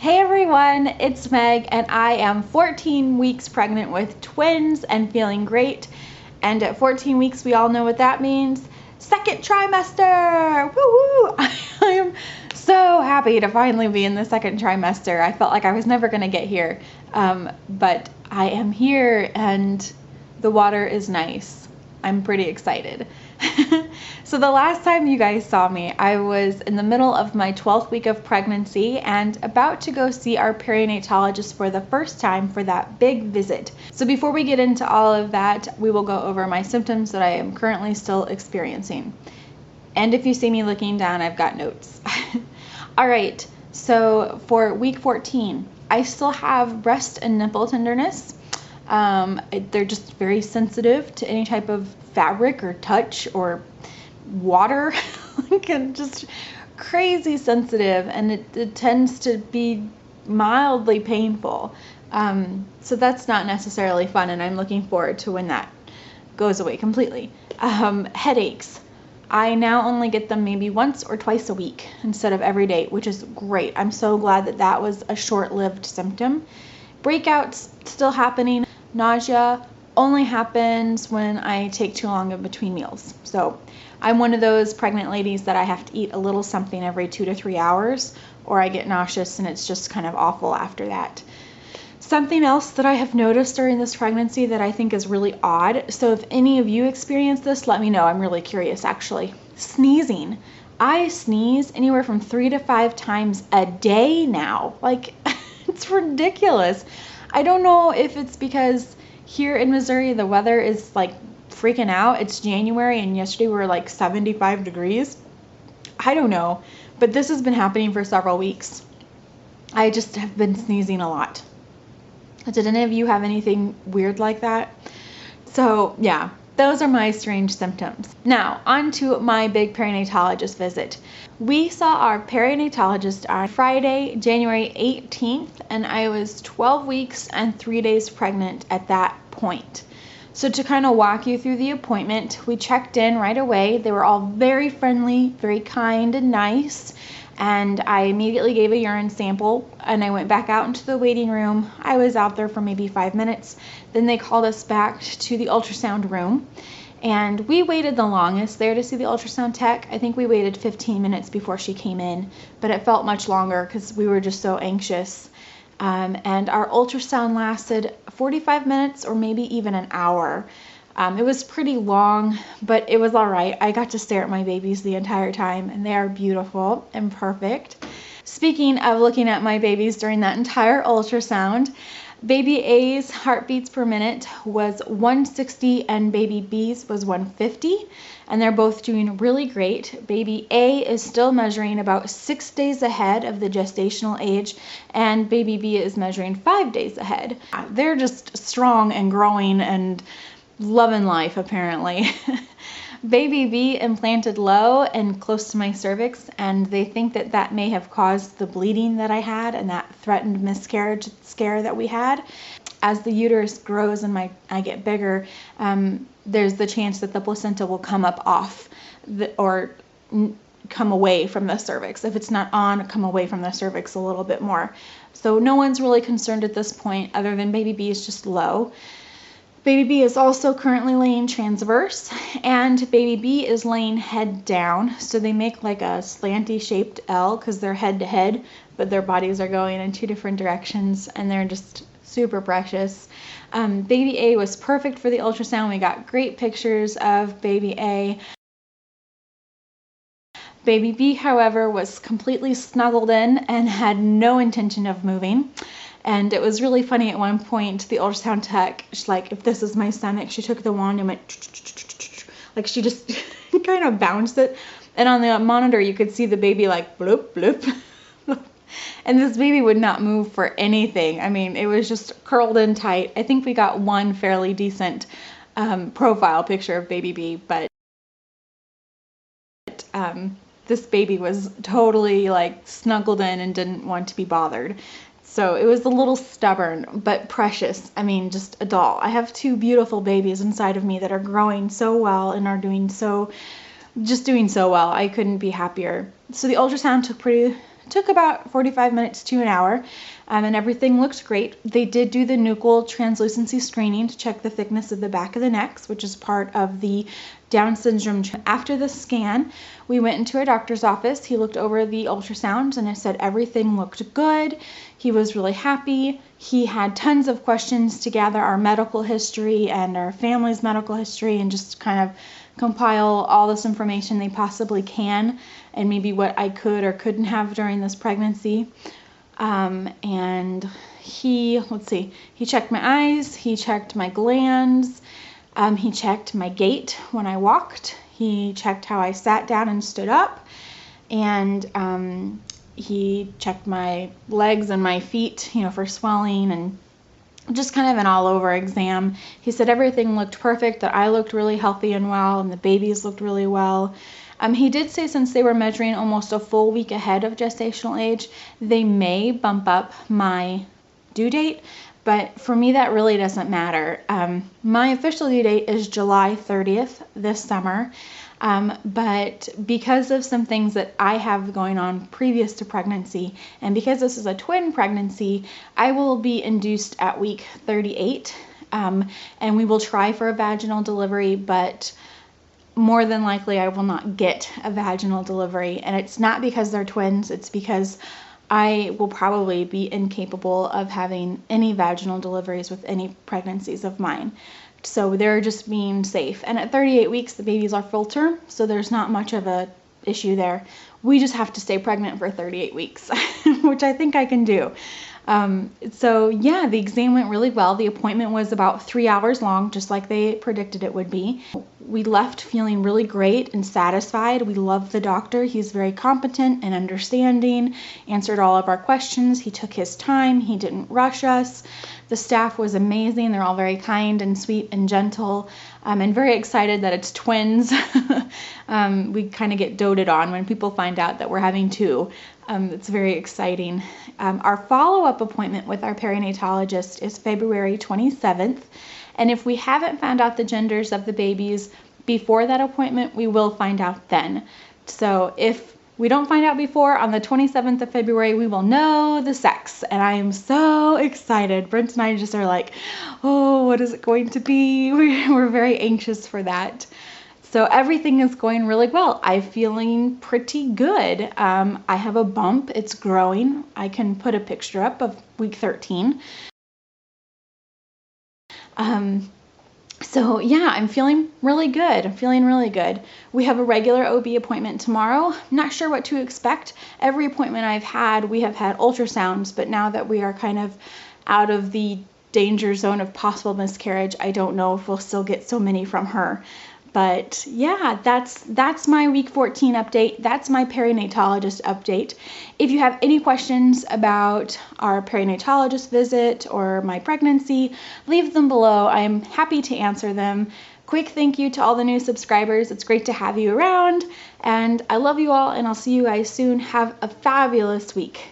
Hey everyone, it's Meg and I am 14 weeks pregnant with twins and feeling great. And at 14 weeks, we all know what that means. Second trimester! Woo woo! I am so happy to finally be in the second trimester. I felt like I was never going to get here, but I am here and the water is nice. I'm pretty excited. So the last time you guys saw me, I was in the middle of my 12th week of pregnancy and about to go see our perinatologist for the first time for that big visit. So before we get into all of that, we will go over my symptoms that I am currently still experiencing. And if you see me looking down, I've got notes. All right, so for week 14, I still have breast and nipple tenderness. They're just very sensitive to any type of fabric or touch or water, just crazy sensitive, and it tends to be mildly painful. So that's not necessarily fun, and I'm looking forward to when that goes away completely. Headaches. I now only get them maybe once or twice a week instead of every day, which is great. I'm so glad that that was a short-lived symptom. Breakouts still happening. Nausea only happens when I take too long in between meals. So I'm one of those pregnant ladies that I have to eat a little something every 2 to 3 hours, or I get nauseous and it's just kind of awful after that. Something else that I have noticed during this pregnancy that I think is really odd, so if any of you experience this, let me know. I'm really curious actually. Sneezing. I sneeze anywhere from 3 to 5 times a day now. Like, it's ridiculous. I don't know if it's because here in Missouri the weather is like freaking out. It's January and yesterday we were like 75 degrees. I don't know, but this has been happening for several weeks. I just have been sneezing a lot. Did any of you have anything weird like that? So yeah, those are my strange symptoms. Now, on to my big perinatologist visit. We saw our perinatologist on Friday, January 18th, and I was 12 weeks and 3 days pregnant at that point. So to kind of walk you through the appointment, we checked in right away. They were all very friendly, very kind and nice. And I immediately gave a urine sample and I went back out into the waiting room. I was out there for maybe 5 minutes. Then they called us back to the ultrasound room and we waited the longest there to see the ultrasound tech. I think we waited 15 minutes before she came in, but it felt much longer because we were just so anxious. And our ultrasound lasted 45 minutes or maybe even an hour. It was pretty long, but it was all right. I got to stare at my babies the entire time, and they are beautiful and perfect. Speaking of looking at my babies during that entire ultrasound, baby A's heartbeats per minute was 160 and baby B's was 150, and they're both doing really great. Baby A is still measuring about 6 days ahead of the gestational age, and baby B is measuring 5 days ahead. They're just strong and growing and loving life, apparently. Baby B implanted low and close to my cervix, and they think that that may have caused the bleeding that I had and that threatened miscarriage scare that we had. As the uterus grows and I get bigger, there's the chance that the placenta will come up off or come away from the cervix. If it's not on, come away from the cervix a little bit more. So no one's really concerned at this point other than baby B is just low. Baby B is also currently laying transverse, and baby B is laying head down. So they make like a slanty shaped L because they're head to head, but their bodies are going in 2 different directions, and they're just super precious. Baby A was perfect for the ultrasound. We got great pictures of baby A. Baby B, however, was completely snuggled in and had no intention of moving. And it was really funny at one point, the ultrasound tech, she's like, if this is my stomach, she took the wand and went, like she just kind of bounced it. And on the monitor, you could see the baby like bloop, bloop, bloop. And this baby would not move for anything. I mean, it was just curled in tight. I think we got one fairly decent profile picture of baby B, but this baby was totally like snuggled in and didn't want to be bothered. So it was a little stubborn, but precious. I mean, just a doll. I have 2 beautiful babies inside of me that are growing so well and are doing so well. I couldn't be happier. So the ultrasound took took about 45 minutes to an hour, and everything looked great. They did do the nuchal translucency screening to check the thickness of the back of the neck, which is part of the Down syndrome. After the scan, we went into a doctor's office. He looked over the ultrasounds and it said everything looked good. He was really happy. He had tons of questions to gather our medical history and our family's medical history and just kind of compile all this information they possibly can, and maybe what I could or couldn't have during this pregnancy. And he checked my eyes, he checked my glands, he checked my gait when I walked, he checked how I sat down and stood up, and he checked my legs and my feet, for swelling, and just kind of an all-over exam. He said everything looked perfect, that I looked really healthy and well, and the babies looked really well. He did say since they were measuring almost a full week ahead of gestational age, they may bump up my due date, but for me that really doesn't matter. My official due date is July 30th this summer, but because of some things that I have going on previous to pregnancy, and because this is a twin pregnancy, I will be induced at week 38, and we will try for a vaginal delivery, but more than likely I will not get a vaginal delivery. And it's not because they're twins, it's because I will probably be incapable of having any vaginal deliveries with any pregnancies of mine. So they're just being safe. And at 38 weeks, the babies are full term, so there's not much of a issue there. We just have to stay pregnant for 38 weeks, which I think I can do. So yeah, the exam went really well. The appointment was about 3 hours long, just like they predicted it would be. We left feeling really great and satisfied. We loved the doctor. He's very competent and understanding, answered all of our questions. He took his time. He didn't rush us. The staff was amazing. They're all very kind and sweet and gentle, and very excited that it's twins. We kind of get doted on when people find out that we're having two. It's very exciting. Our follow-up appointment with our perinatologist is February 27th. And if we haven't found out the genders of the babies before that appointment, we will find out then. So if we don't find out before, on the 27th of February, we will know the sex. And I am so excited. Brent and I just are like, oh, what is it going to be? We're very anxious for that. So everything is going really well. I'm feeling pretty good. I have a bump. It's growing. I can put a picture up of week 13. So yeah, I'm feeling really good. We have a regular OB appointment tomorrow. I'm not sure what to expect. Every appointment I've had, we have had ultrasounds, but now that we are kind of out of the danger zone of possible miscarriage, I don't know if we'll still get so many from her. But yeah, that's my week 14 update. That's my perinatologist update. If you have any questions about our perinatologist visit or my pregnancy, leave them below. I'm happy to answer them. Quick thank you to all the new subscribers. It's great to have you around, and I love you all, and I'll see you guys soon. Have a fabulous week.